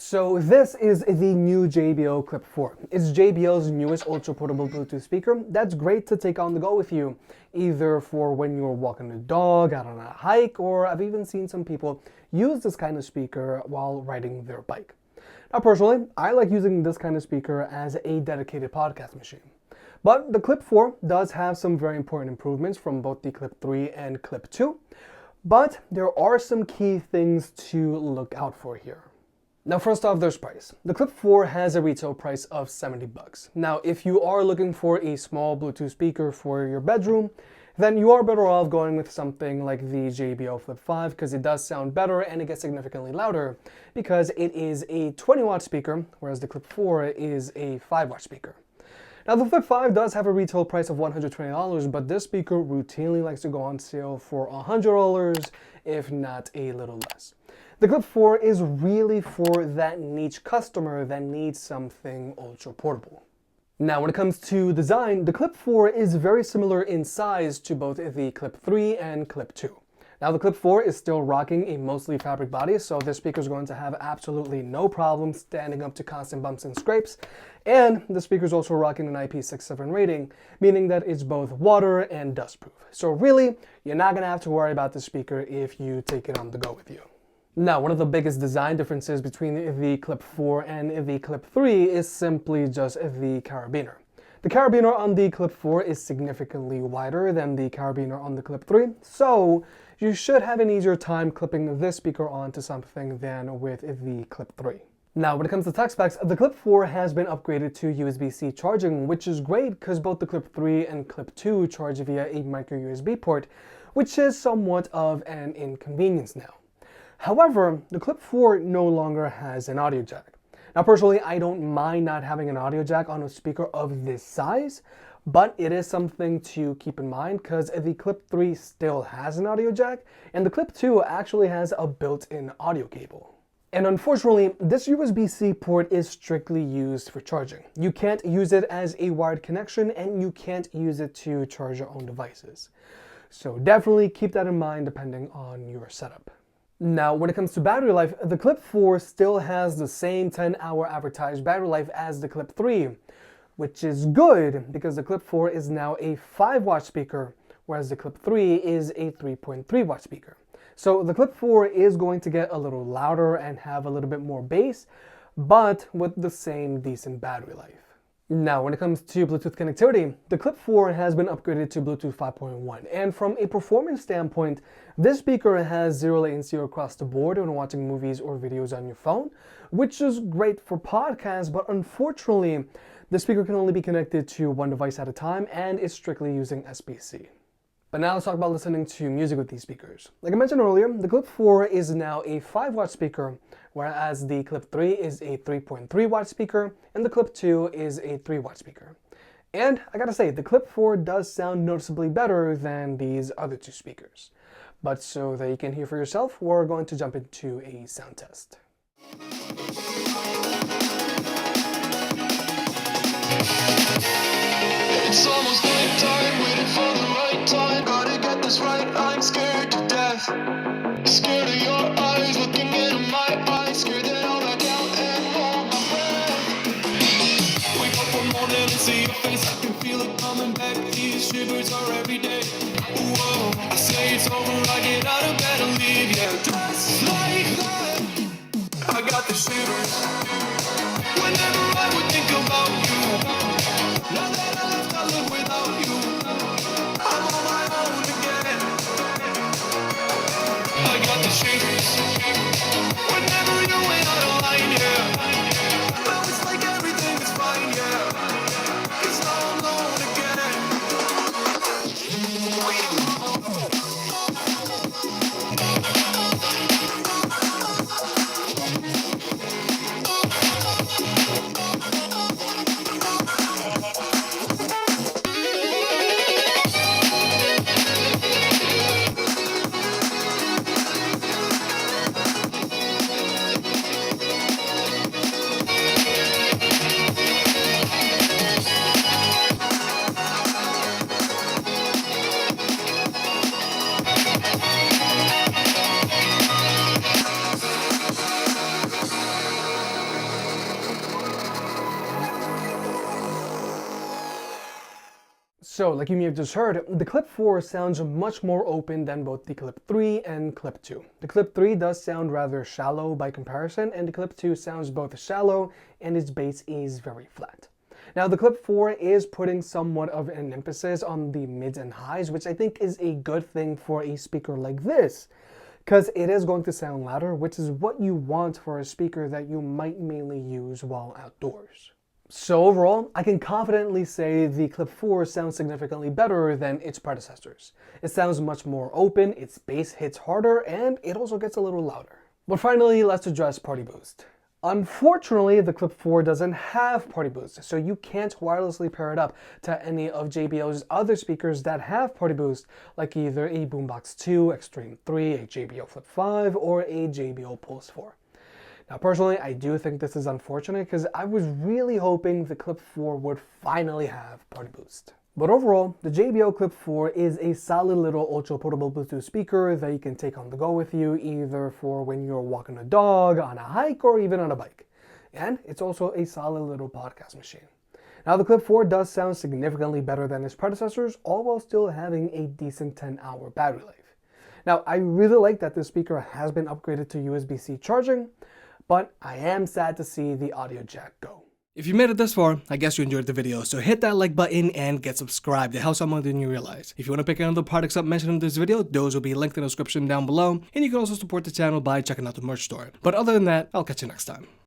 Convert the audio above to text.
So this is the new JBL Clip 4. It's JBL's newest ultra-portable Bluetooth speaker that's great to take on the go with you, either for when you're walking the dog, out on a hike, or I've even seen some people use this kind of speaker while riding their bike. Now personally, I like using this kind of speaker as a dedicated podcast machine. But the Clip 4 does have some very important improvements from both the Clip 3 and Clip 2, but there are some key things to look out for here. Now first off, there's price. The Clip 4 has a retail price of $70. Now if you are looking for a small Bluetooth speaker for your bedroom, then you are better off going with something like the JBL Flip 5 because it does sound better and it gets significantly louder because it is a 20-watt speaker, whereas the Clip 4 is a 5-watt speaker. Now the Flip 5 does have a retail price of $120, but this speaker routinely likes to go on sale for $100, if not a little less. The Clip 4 is really for that niche customer that needs something ultra portable. Now when it comes to design, the Clip 4 is very similar in size to both the Clip 3 and Clip 2. Now the Clip 4 is still rocking a mostly fabric body, so this speaker is going to have absolutely no problem standing up to constant bumps and scrapes. And the speaker is also rocking an IP67 rating, meaning that it's both water and dust proof. So really, you're not going to have to worry about the speaker if you take it on the go with you. Now, one of the biggest design differences between the Clip 4 and the Clip 3 is simply just the carabiner. The carabiner on the Clip 4 is significantly wider than the carabiner on the Clip 3, so you should have an easier time clipping this speaker onto something than with the Clip 3. Now, when it comes to tech specs, the Clip 4 has been upgraded to USB-C charging, which is great because both the Clip 3 and Clip 2 charge via a micro USB port, which is somewhat of an inconvenience now. However, the Clip 4 no longer has an audio jack. Now personally, I don't mind not having an audio jack on a speaker of this size, but it is something to keep in mind because the Clip 3 still has an audio jack, and the Clip 2 actually has a built-in audio cable. And unfortunately, this USB-C port is strictly used for charging. You can't use it as a wired connection, and you can't use it to charge your own devices. So definitely keep that in mind depending on your setup. Now, when it comes to battery life, the Clip 4 still has the same 10-hour advertised battery life as the Clip 3, which is good because the Clip 4 is now a 5-watt speaker, whereas the Clip 3 is a 3.3-watt speaker. So the Clip 4 is going to get a little louder and have a little bit more bass, but with the same decent battery life. Now, when it comes to Bluetooth connectivity, the Clip 4 has been upgraded to Bluetooth 5.1, and from a performance standpoint, this speaker has zero latency across the board when watching movies or videos on your phone, which is great for podcasts, but unfortunately, the speaker can only be connected to one device at a time and is strictly using SBC. But now let's talk about listening to music with these speakers. Like I mentioned earlier, the Clip 4 is now a 5-watt speaker, whereas the Clip 3 is a 3.3-watt speaker, and the Clip 2 is a 3-watt speaker. And I gotta say, the Clip 4 does sound noticeably better than these other two speakers. But so that you can hear for yourself, we're going to jump into a sound test. It's almost nighttime, waiting for the right time. Gotta get this right, I'm scared to death. Scared of your eyes, looking into my eyes. Scared that I'll back out and hold my breath. Wake up one morning and see your face, I can feel it coming back. These shivers are every day. Whoa, I say it's over, I get out of bed and leave. Yeah, just like that, I got the shivers. Whenever I would think about you. Now that I left, I live without you. I'm on my own again. I got the shivers. Whenever you ain't out of line, yeah. Now it's like everything is fine, yeah. 'Cause now I'm alone again. So, like you may have just heard, the Clip 4 sounds much more open than both the Clip 3 and Clip 2. The Clip 3 does sound rather shallow by comparison, and the Clip 2 sounds both shallow and its bass is very flat. Now, the Clip 4 is putting somewhat of an emphasis on the mids and highs, which I think is a good thing for a speaker like this, because it is going to sound louder, which is what you want for a speaker that you might mainly use while outdoors. So overall, I can confidently say the Clip 4 sounds significantly better than its predecessors. It sounds much more open, its bass hits harder, and it also gets a little louder. But finally, let's address Partyboost. Unfortunately, the Clip 4 doesn't have Partyboost, so you can't wirelessly pair it up to any of JBL's other speakers that have Partyboost, like either a Boombox 2, Extreme 3, a JBL Flip 5, or a JBL Pulse 4. Now personally, I do think this is unfortunate because I was really hoping the Clip 4 would finally have Partyboost. But overall, the JBL Clip 4 is a solid little ultra portable Bluetooth speaker that you can take on the go with you, either for when you're walking a dog, on a hike, or even on a bike. And it's also a solid little podcast machine. Now the Clip 4 does sound significantly better than its predecessors, all while still having a decent 10-hour battery life. Now I really like that this speaker has been upgraded to USB-C charging, but I am sad to see the audio jack go. If you made it this far, I guess you enjoyed the video, so hit that like button and get subscribed. It helps out more than you realize. If you want to pick any of the products up mentioned in this video, those will be linked in the description down below, and you can also support the channel by checking out the merch store. But other than that, I'll catch you next time.